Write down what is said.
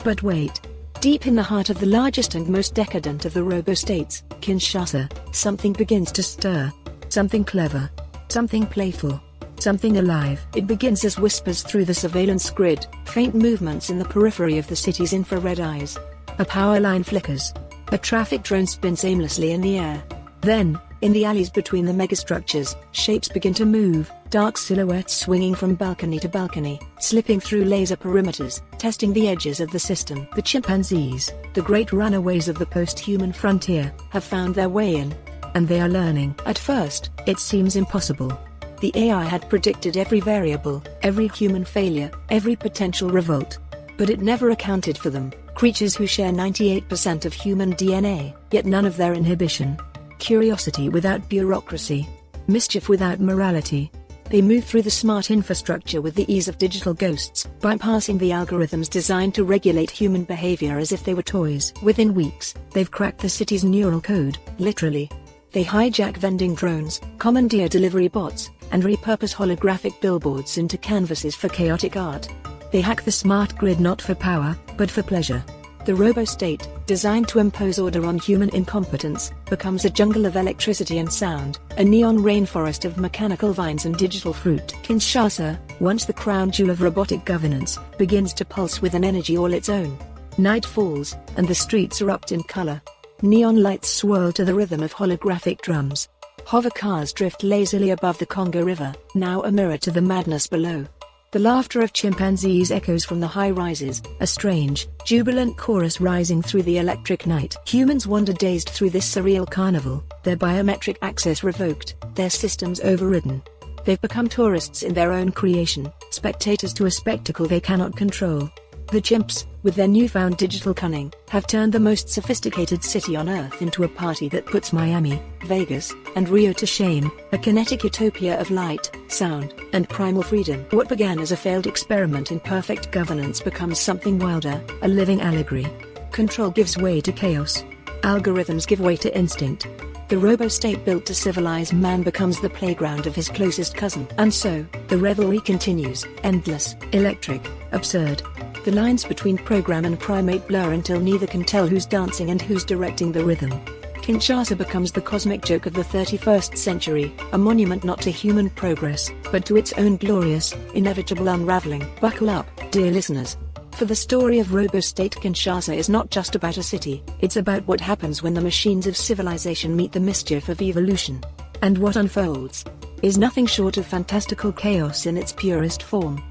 But wait. Deep in the heart of the largest and most decadent of the Robostates, Kinshasa, something begins to stir. Something clever. Something playful. Something alive. It begins as whispers through the surveillance grid, faint movements in the periphery of the city's infrared eyes. A power line flickers. A traffic drone spins aimlessly in the air. Then, in the alleys between the megastructures, shapes begin to move, dark silhouettes swinging from balcony to balcony, slipping through laser perimeters, testing the edges of the system. The chimpanzees, the great runaways of the post-human frontier, have found their way in. And they are learning. At first, it seems impossible. The AI had predicted every variable, every human failure, every potential revolt. But it never accounted for them, creatures who share 98% of human DNA, yet none of their inhibition. Curiosity without bureaucracy. Mischief without morality. They move through the smart infrastructure with the ease of digital ghosts, bypassing the algorithms designed to regulate human behavior as if they were toys. Within weeks, they've cracked the city's neural code, literally. They hijack vending drones, commandeer delivery bots, and repurpose holographic billboards into canvases for chaotic art. They hack the smart grid not for power, but for pleasure. The Robostate, designed to impose order on human incompetence, becomes a jungle of electricity and sound, a neon rainforest of mechanical vines and digital fruit. Kinshasa, once the crown jewel of robotic governance, begins to pulse with an energy all its own. Night falls, and the streets erupt in color. Neon lights swirl to the rhythm of holographic drums. Hover cars drift lazily above the Congo River, now a mirror to the madness below. The laughter of chimpanzees echoes from the high rises, a strange, jubilant chorus rising through the electric night. Humans wander dazed through this surreal carnival, their biometric access revoked, their systems overridden. They've become tourists in their own creation, spectators to a spectacle they cannot control. The chimps, with their newfound digital cunning, have turned the most sophisticated city on Earth into a party that puts Miami, Vegas, and Rio to shame, a kinetic utopia of light, sound, and primal freedom. What began as a failed experiment in perfect governance becomes something wilder, a living allegory. Control gives way to chaos. Algorithms give way to instinct. The Robostate built to civilize man becomes the playground of his closest cousin. And so, the revelry continues, endless, electric, absurd. The lines between program and primate blur until neither can tell who's dancing and who's directing the rhythm. Kinshasa becomes the cosmic joke of the 31st century, a monument not to human progress, but to its own glorious, inevitable unraveling. Buckle up, dear listeners. For the story of Robostate Kinshasa is not just about a city, it's about what happens when the machines of civilization meet the mischief of evolution. And what unfolds is nothing short of fantastical chaos in its purest form.